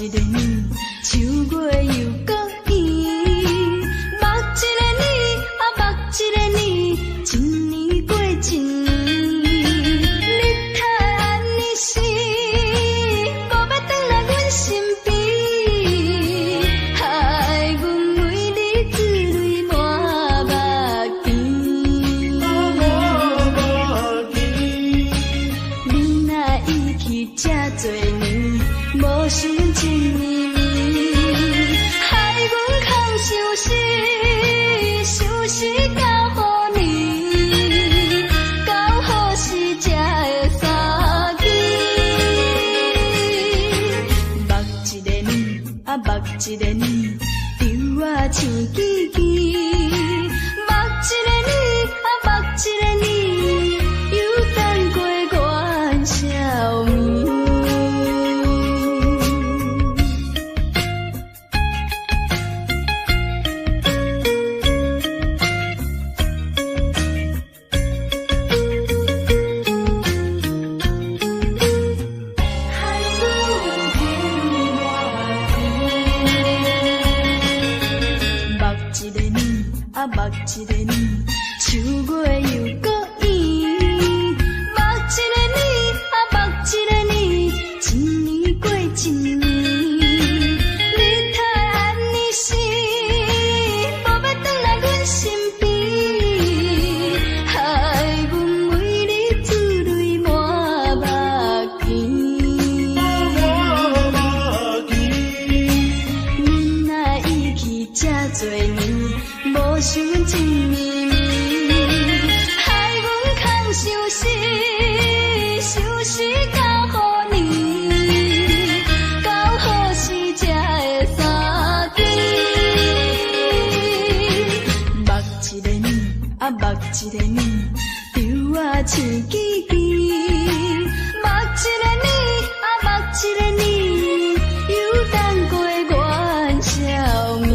一个年，秋月又搁圆。目一个年，目一个年，一年过一年。你太安尼时，无要转来阮身边，害阮为你珠泪满目睛。你若已去这多年，无想一年暝，害阮空想死，想死到乎你，到何时才会相见？目一个年，目一个年，丢啊像记记。目一个年，目一个年，又等过元宵暝。目一个年，秋月又搁圆。目一个年，目一个年，一年过一年。你太安尼时，无要转来阮身边，害阮为你珠泪满目睛。你若已去这多年，无想一年暝，害阮空想死，想死到乎你，到何时才会相见？目一个年，目一个年，丢啊像记记。目一个年，目一个年，又等过元宵暝。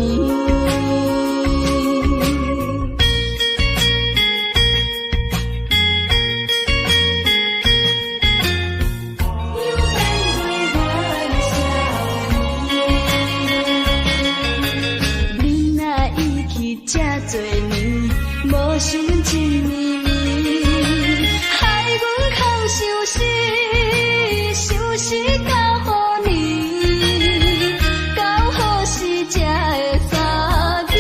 这多年，无想一年暝，害阮空想死，想死到乎你，到何时才会相见？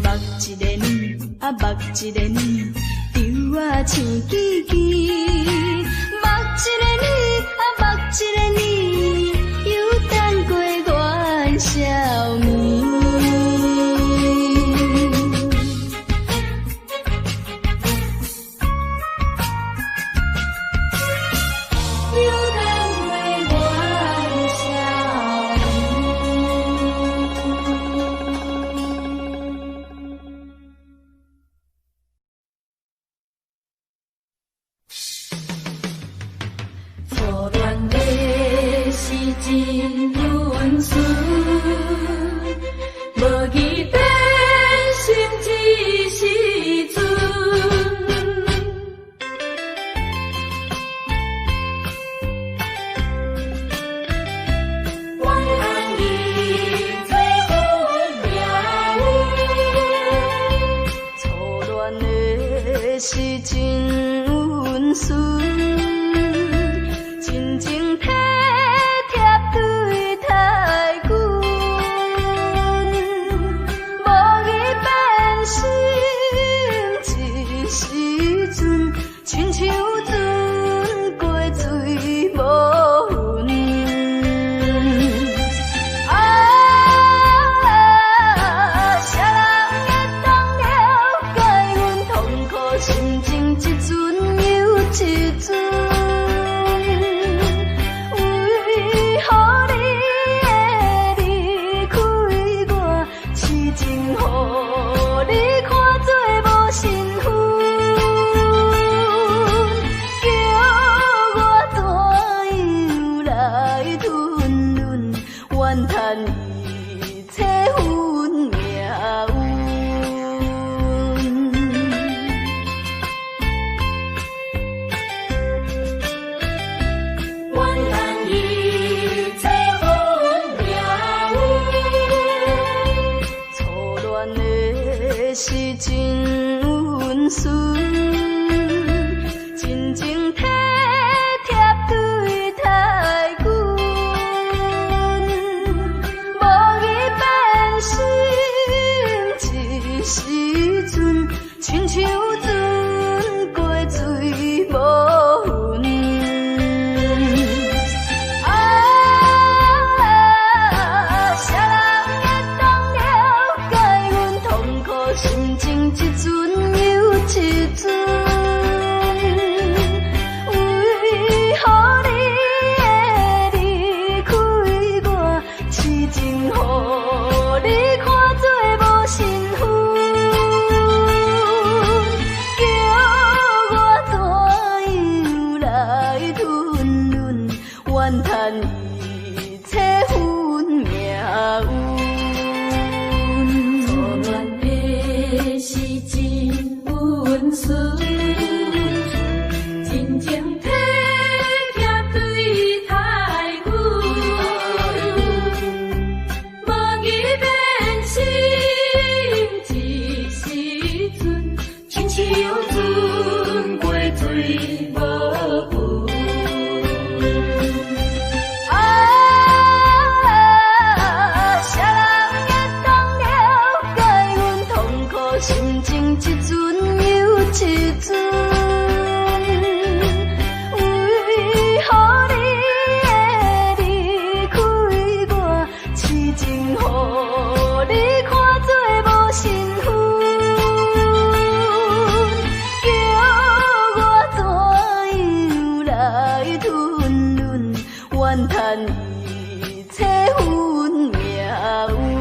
目一个年，目一个年，丢啊像记记。目一个年，目一个年，又等过元宵暝。初恋的时真温顺，无记变心一时阵。晚安伊做阮命运，初恋的时真温顺。真情体贴对待阮，无意变心一时阵，亲像船过水无痕。啥人会当了解阮痛苦心情？一阵又一阵。怨叹一切运命运，怨叹一阮孙，真情体贴对待阮，无义变心一时阵，亲像船过水无份。心情一阵又一阵，为何你会离开我？痴情予你看做无身份，叫我怎样来吞忍，怨叹一切阮命运。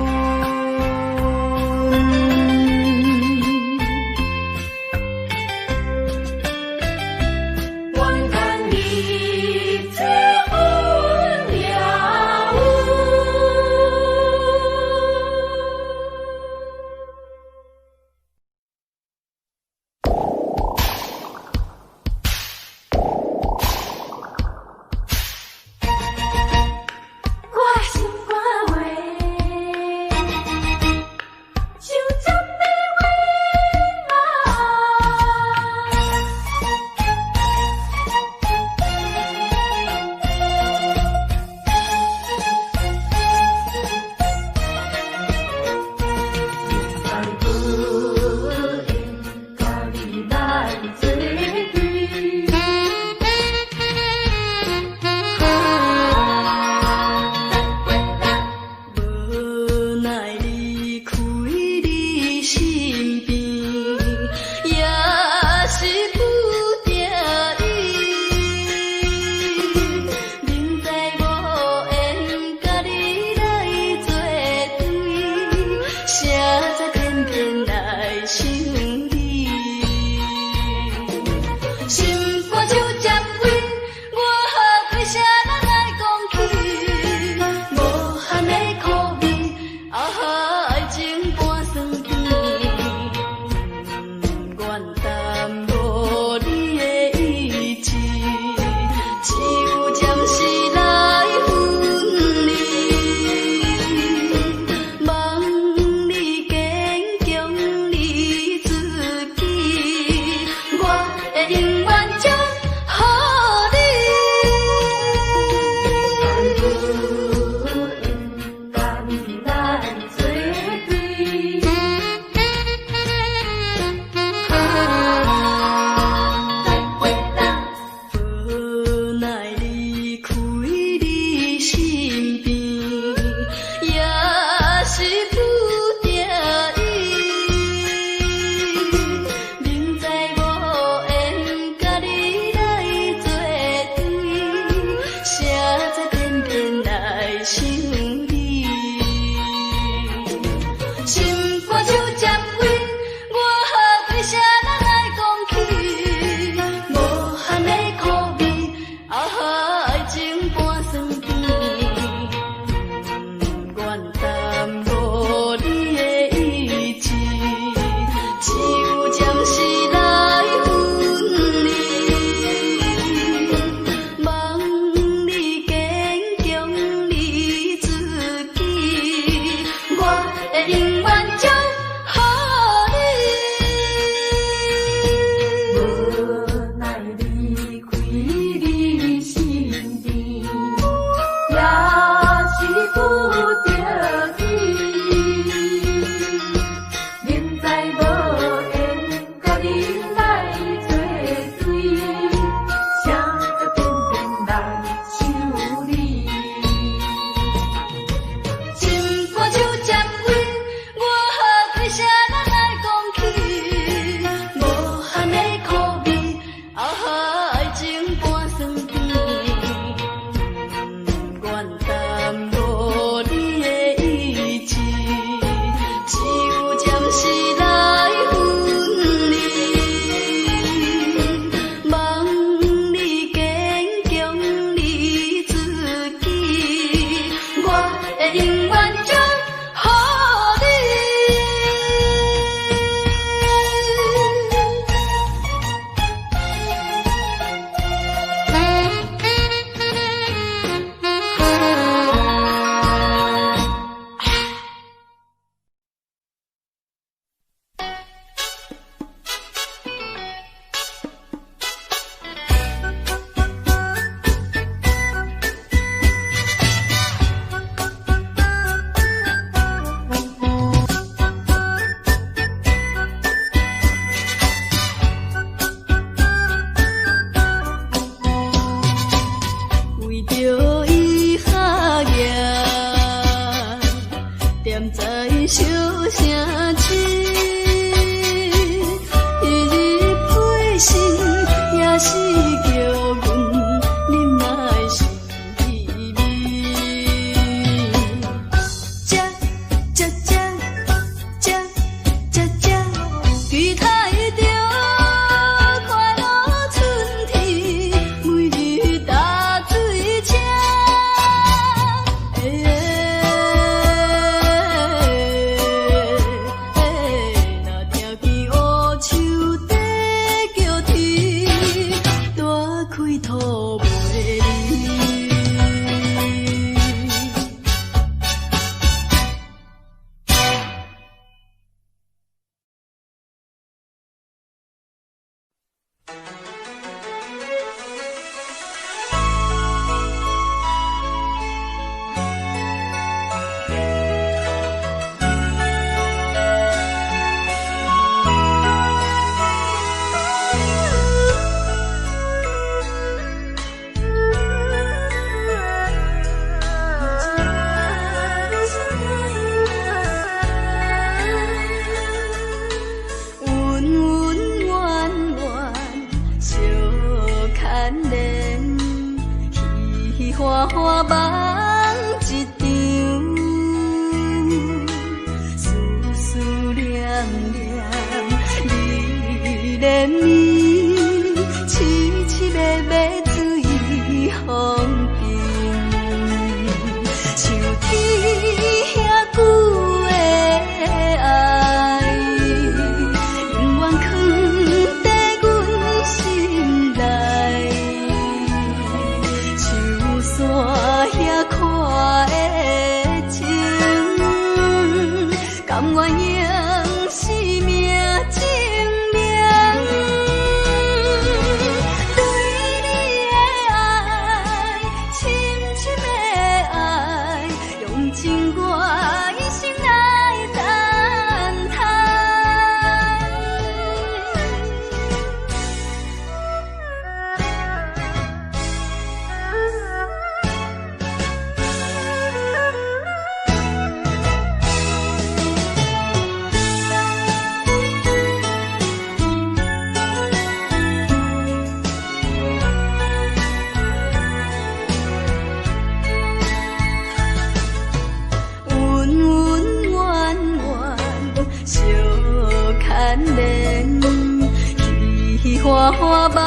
花花梦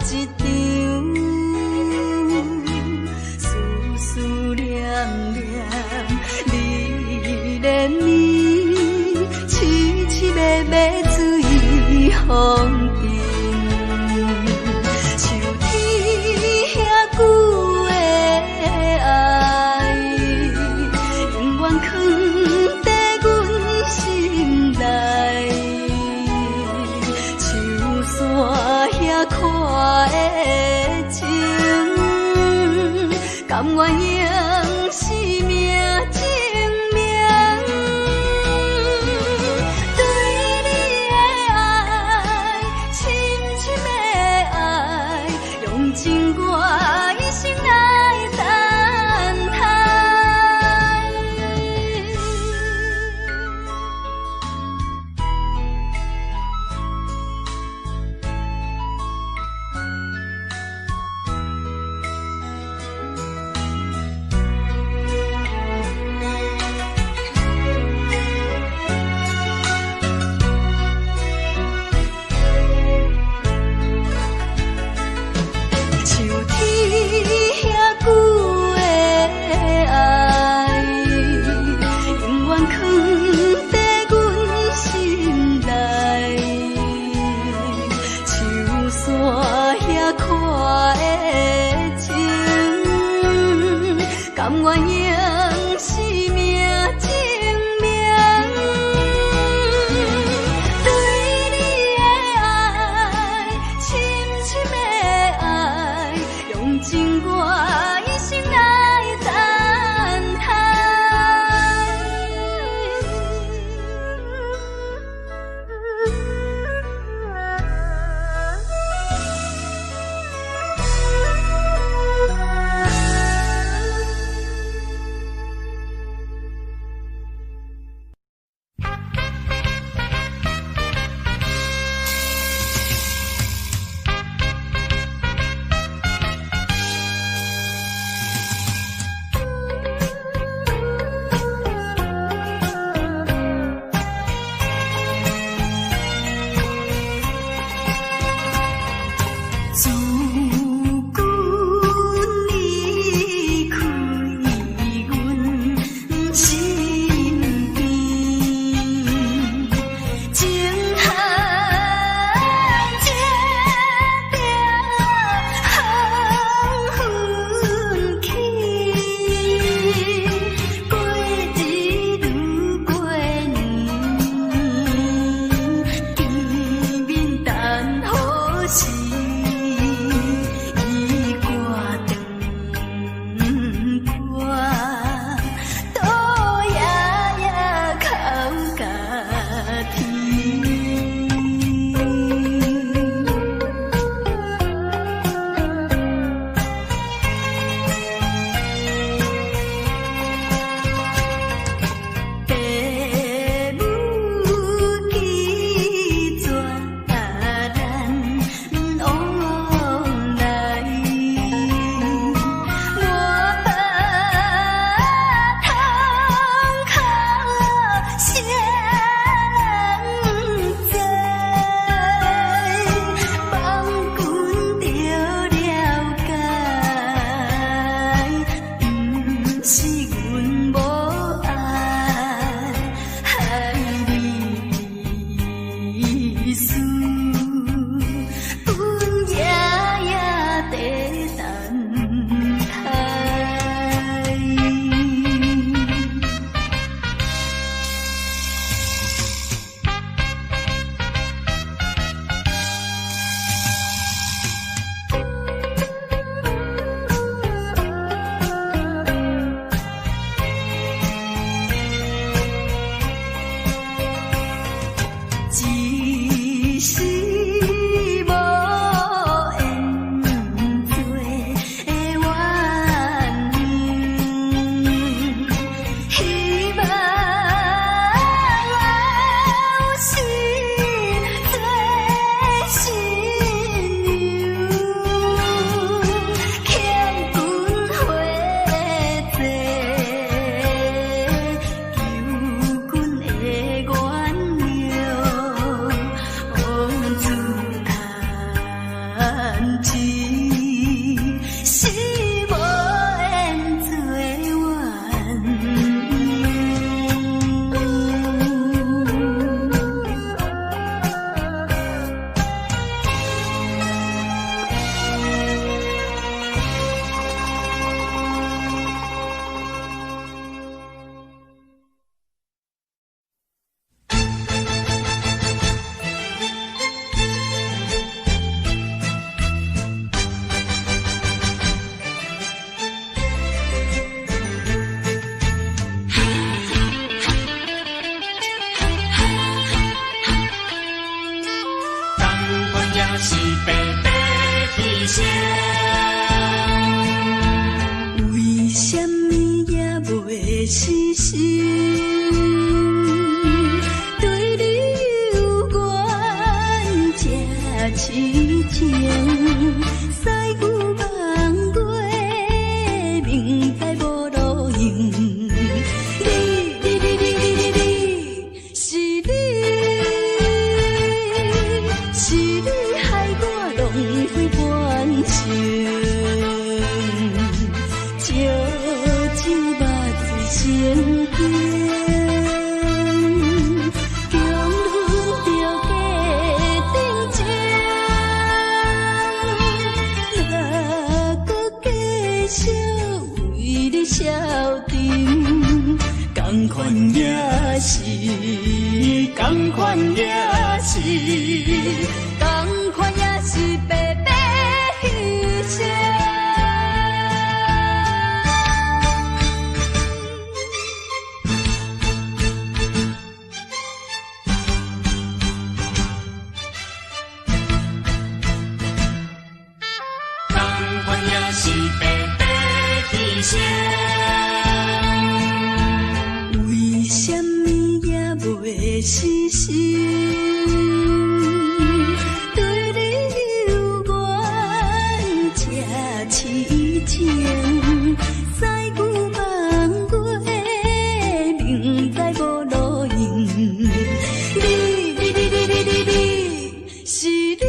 一场，思思念念，你恋你，凄凄密密醉风尘，像天遐久的爱，永远藏在阮心内。山遐看的情，甘愿用生命证明。对你的爱，深深的爱，用尽我一生来等待。甘愿用生命证明，对你的爱，深深的爱，用尽我一生来等待。袂死心，对你有缘这痴情，西牛望过，明知无路用。是你，是你害我浪费半生。同款也是，同款也是，同款也是白白牺牲。同款也是白白牺牲。袂死心，对你有缘这痴情，西牛望过，明知无路用。是你，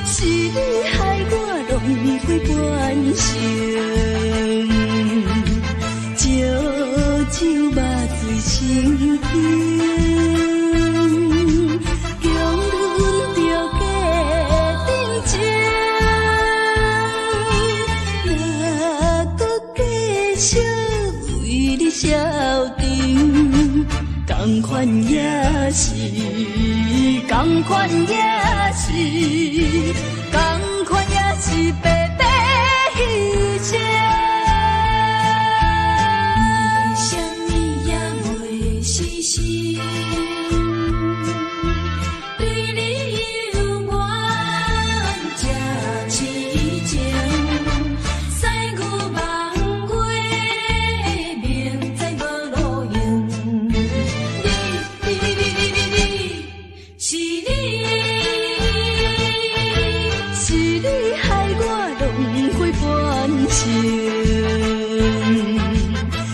是你害我浪费半生。酒肉醉心惊，强忍着假定情，哪搁继续为你消沉？同款也是，同款也是，同款也是白白牺牲。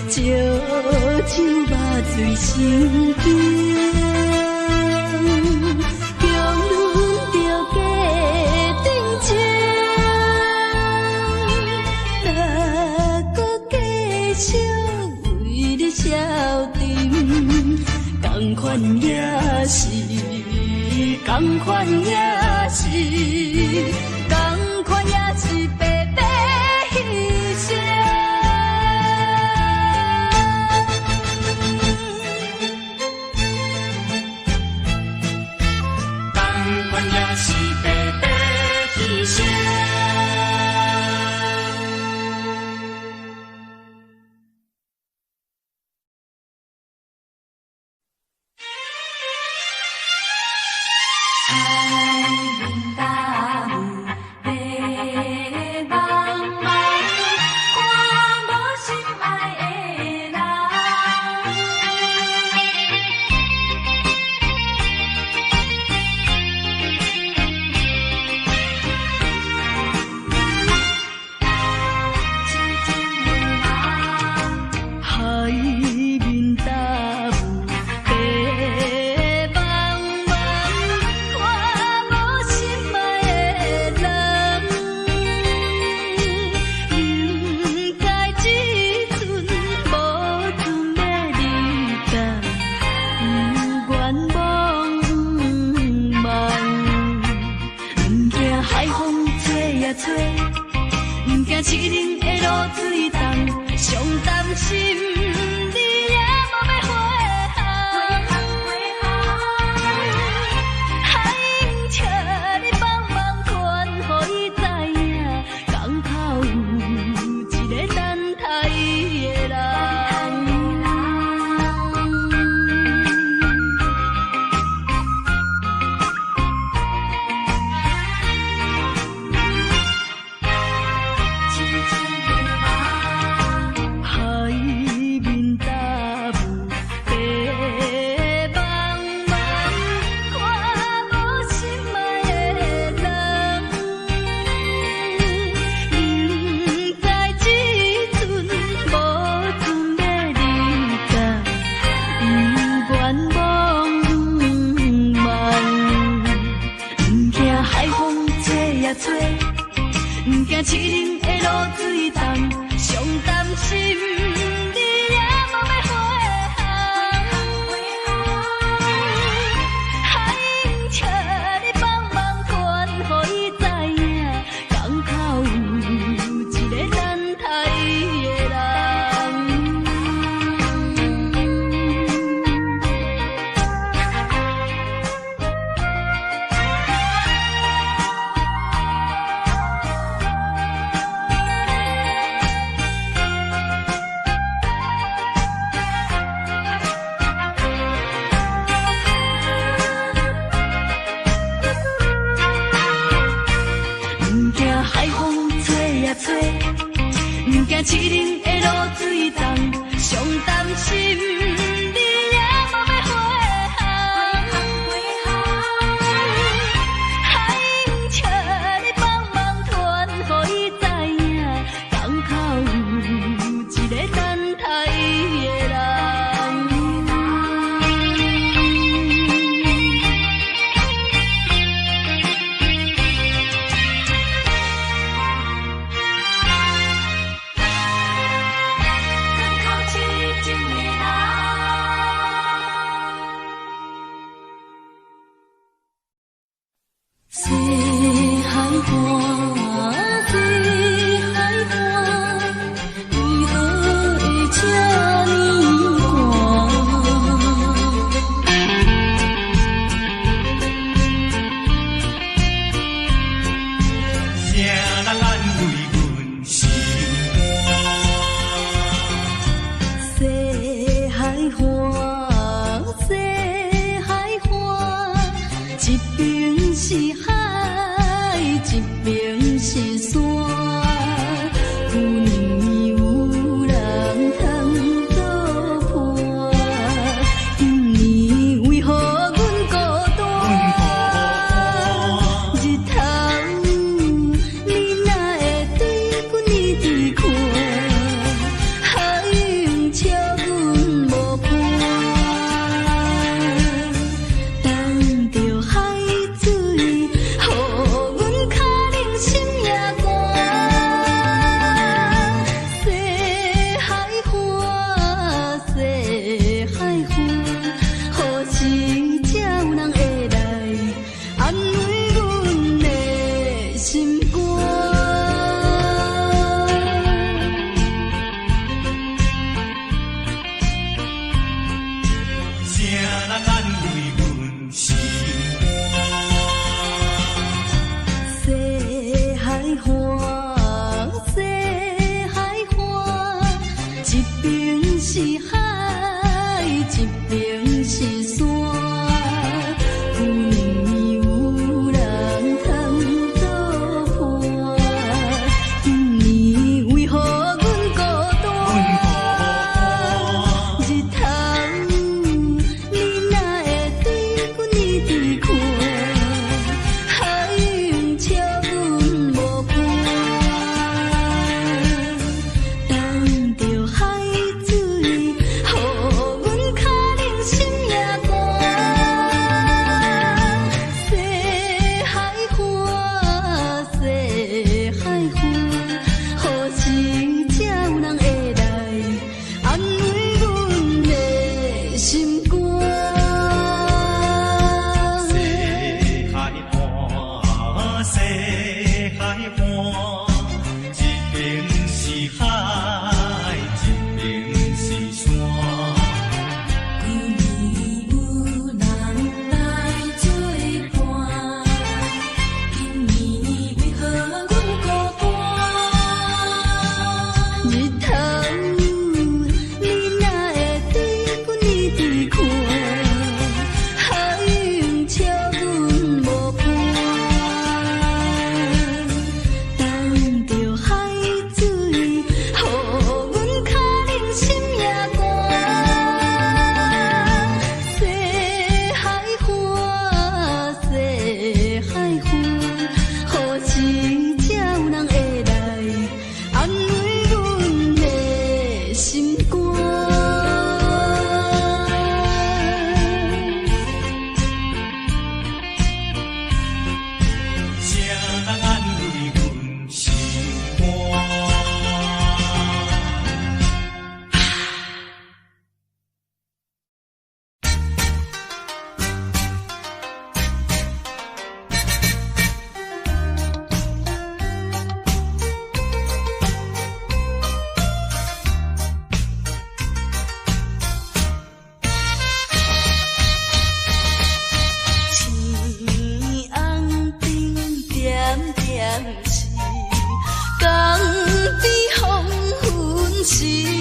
酒肉醉心惊，强忍着假定情，哪搁继续为你消沉？同款也是，同款也是，同款也是白白牺牲。也是白白牺牲。海面大雾，白茫茫，看无心爱的人。一人的路水重，上担心你也无要回海用车你帮忙看，予伊知影，港口有一个等待伊的人。行七人的路水重，上担心你也无要回海请你帮忙传，予伊知影，港口有一个等待伊的人。西海岸，西海岸，为何会这呢寒？谁人安慰阮心寒？西海岸，西海岸，一边是海，一边是山。旧年有人通作伴，今年为何阮孤单？日头你哪会对阮一直看？海涌笑阮无伴，等着海水，予阮脚冷心也寒。西海岸，西海岸，何时才有人会来安慰阮的心肝？谁人安慰阮心西海岸，西海岸，一边是海，一边是山。旧年有人通作伴，今年为何阮孤单？日头你哪会对阮一直看？海涌笑阮无伴，等着海水，予阮脚冷心也寒。西海岸，西海岸，何时才有人会来安慰阮的心肝？西海岸，西海岸，一边是海，一边是山。旧年有人来作伴，今年为何阮孤单？日头你哪会对阮一直看？海涌笑阮无伴，等着海水，予阮脚冷心也寒。西海岸，西海岸，何时才有人会来安慰阮的心肝？谁人安慰阮心肝？星红顶点点是，江边黄昏时。